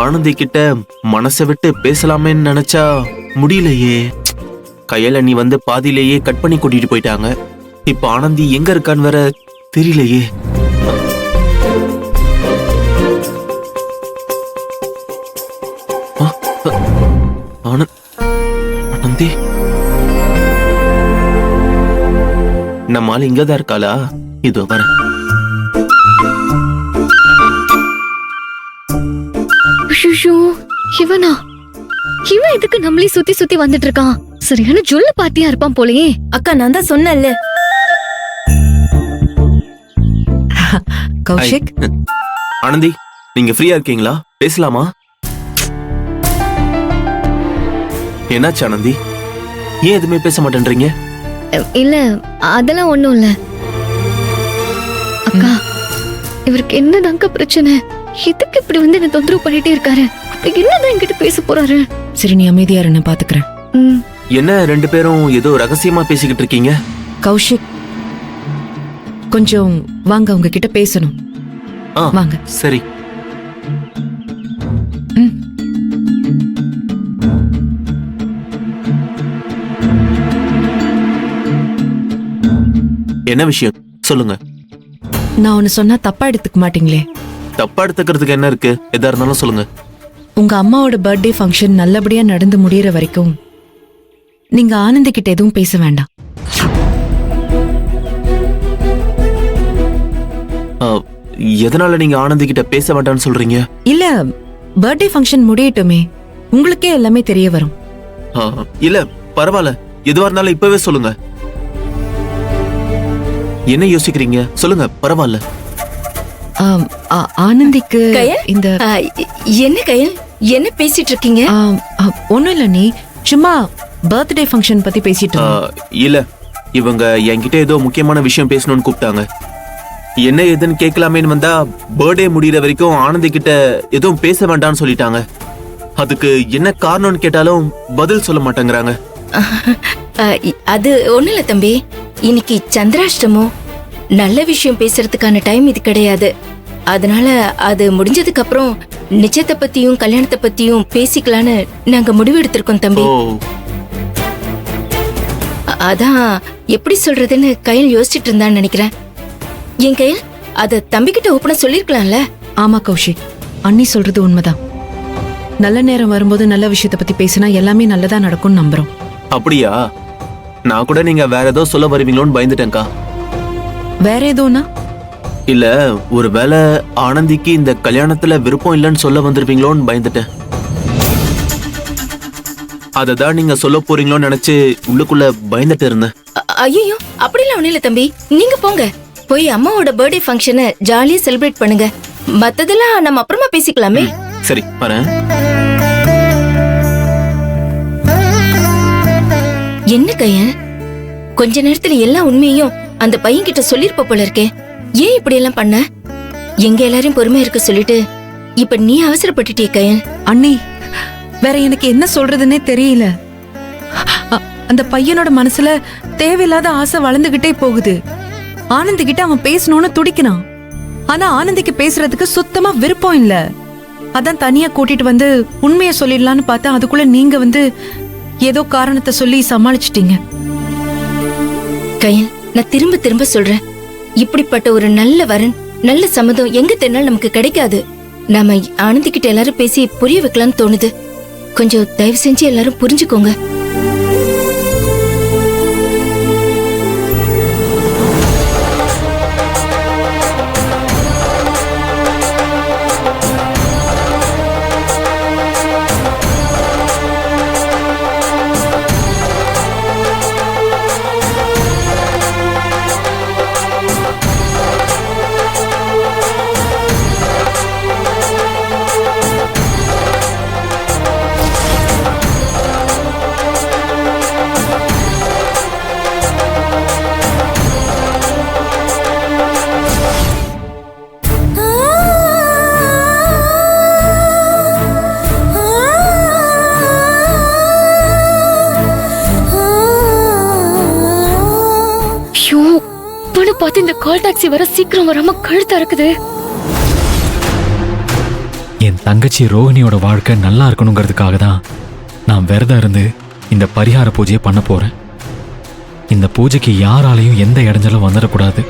ஆனந்தி கிட்ட மனசை விட்டு பேசலாமேன்னு நினைச்சா முடியலையே. கையில நீ வந்து பாதியிலேயே கட் பண்ணி கூட்டிட்டு போயிட்டாங்க. இப்ப ஆனந்தி எங்க இருக்கான்னு வேற தெரியலையே. ஆனந்தி நம்மால இங்கதான் இருக்காளா? இதோ வர. இவனா? இவன் எதுக்கு நம்மளே சுத்தி சுத்தி வந்துட்டு இருக்கான்? சரியான ஜொல்ல பாத்தியா இருப்பான் போலயே. அக்கா நான் தான் சொன்னேன்ல. கௌஷிக், ஆனந்தி நீங்க ஃப்ரீயா இருக்கீங்களா? பேசலாமா? என்னாச்சு ஆனந்தி, ஏன் எதுவுமே பேச மாட்டேன்றீங்க? இல்ல அதெல்லாம் ஒண்ணும் இல்ல அக்கா. இவருக்கு என்னதாங்க பிரச்சனை? எதுக்கு இப்படி வந்து என்ன தொந்தரவு பண்ணிட்டே இருக்காரு? என்னதான் என்கிட்ட பேச போறாரு? சரி நீ அமைதியா இரு, நான் பாத்துக்கிறேன். என்ன ரெண்டு பேரும் ஏதோ ரகசியமா பேசிக்கிட்டு இருக்கீங்க? கௌஷிக் கொஞ்சம் வாங்க, உங்ககிட்ட பேசணும். வாங்க. சரி. என்ன விஷயம் சொல்லுங்க. நான் ஒன்னு சொன்னா தப்பா எடுத்துக்க மாட்டீங்களே? தப்பா எடுத்துக்கிறதுக்கு என்ன இருக்கு? எதா இருந்தாலும் சொல்லுங்க. உங்க அம்மாவோட பர்த்டே ஃபங்க்ஷன் நல்லபடியா நடந்து முடியற வரைக்கும் நீங்க ஆனந்தி கிட்ட எதுவும் பேச வேண்டாம். எதனால நீங்க ஆனந்தி கிட்ட பேச வேண்டாம்னு சொல்றீங்க? இல்ல, பர்த்டே ஃபங்க்ஷன் முடியட்டுமே, உங்களுக்கே எல்லாமே தெரிய வரும். இல்ல பரவாயில்ல, எதுவா இருந்தாலும் இப்பவே சொல்லுங்க. என்ன யோசிக்கிறீங்க? சொல்லுங்க, பரவாயில்ல. ஆனந்திக்கு இந்த என்ன கயல், என்ன பேசிட்டு இருக்கீங்க? ஒண்ணும் இல்ல, நீ சும்மா பர்த்டே ஃபங்க்ஷன் பத்தி பேசிட்டு. இல்ல, இவங்க என்கிட்ட ஏதோ முக்கியமான விஷயம் பேசணும்னு கூப்பிட்டாங்க. என்ன ஏதுன்னு கேட்கலாமேன்னு வந்தா பர்த்டே முடிகிற வரைக்கும் ஆனந்தி கிட்ட எதுவும் பேச வேண்டாம்னு சொல்லிட்டாங்க. அதுக்கு என்ன காரணம்னு கேட்டாலும் பதில் சொல்ல மாட்டேங்கிறாங்க. அது ஒண்ணு இல்ல தம்பி, இன்னைக்கு சந்திராஷ்டமம். நல்ல விஷயம் பேசுறதுக்கான டைம் இது கிடையாது. அதனால அது முடிஞ்சதுக்கு அப்புறம் நிச்சயத்தை பத்தியும் கல்யாணத்தை பத்தியும் பேசிக்கலான்னு நாங்க முடிவு எடுத்திருக்கோம் தம்பி. அதான் எப்படி சொல்றதுன்னு கையில் யோசிச்சுட்டு இருந்தான்னு நினைக்கிறேன். என் கையில் அத தம்பி கிட்ட ஓப்பனா சொல்லிருக்கலாம்ல. ஆமா கௌஷிக், அண்ணி சொல்றது உண்மைதான். நல்ல நேரம் வரும்போது நல்ல விஷயத்தை பத்தி பேசினா எல்லாமே நல்லதா நடக்கும்னு நம்புறோம். அப்படியா? நான் கூட நீங்க வேற ஏதோ சொல்ல வருவீங்களோன்னு பயந்துட்டேன்க்கா. வேற ஏதோனா? இல்ல, ஒருவேளை ஆனந்திக்கு இந்த கல்யாணத்துல விருப்பம் இல்லைன்னு சொல்ல வந்துருவீங்களோன்னு பயந்துட்டேன். அததான் நீங்க சொல்ல போறீங்களோன்னு நினைச்சு உள்ளுக்குள்ள பயந்துட்டு இருந்தேன். ஐயோ, அப்படிலாம் ஒண்ணு இல்ல தம்பி, நீங்க போங்க. போய் அம்மாவோட பர்த்டே ஃபங்க்ஷனை ஜாலியா செலிப்ரேட் பண்ணுங்க. மத்ததெல்லாம் நம்ம அப்புறமா பேசிக்கலாமே. சரி வரேன். என்ன கையன், கொஞ்ச நேரத்துல எல்லா உண்மையும் அந்த பையன் கிட்ட சொல்லிருப்ப போல இருக்கே. ஏன் இப்படி எல்லாம் பண்ண? எங்க எல்லாரையும் பொறுமையா இருக்க சொல்லிட்டு இப்ப நீ அவசரப்பட்டுட்டே கையன். அண்ணி, வேற எனக்கு என்ன சொல்றதுன்னே தெரியல. அந்த பையனோட மனசுல தேவையில்லாத ஆசை வளர்ந்துகிட்டே போகுது. ஆனந்தி கிட்ட அவன் பேசணும்னு துடிக்கிறான். ஆனா ஆனந்திக்கு பேசுறதுக்கு சுத்தமா விருப்பம் இல்ல. அதான் தனியா கூட்டிட்டு வந்து உண்மைய சொல்லிடலான்னு பார்த்தா அதுக்குள்ள நீங்க வந்து ஏதோ காரணத்தை சொல்லி சமாளிச்சிட்டீங்க. கையன், நான் திரும்ப திரும்ப சொல்றேன், இப்படிப்பட்ட ஒரு நல்ல வரன் நல்ல சம்மதம் எங்க தென்னாலும் நமக்கு கிடைக்காது. நாம ஆனந்தி கிட்ட எல்லாரும் பேசி புரிய வைக்கலாம்னு தோணுது. கொஞ்சம் தயவு செஞ்சு எல்லாரும் புரிஞ்சுக்கோங்க. பார்த்து இந்த கால் டாக்ஸி வர சீக்கிரம் வராம கழுத்தா இருக்குது. என் தங்கச்சி ரோஹிணியோட வாழ்க்கை நல்லா இருக்கணுங்கிறதுக்காக தான் நான் விரதம் இருந்து இந்த பரிகார பூஜையை பண்ண போறேன். இந்த பூஜைக்கு யாராலையும் எந்த இடைஞ்சலும் வந்துடக்கூடாது.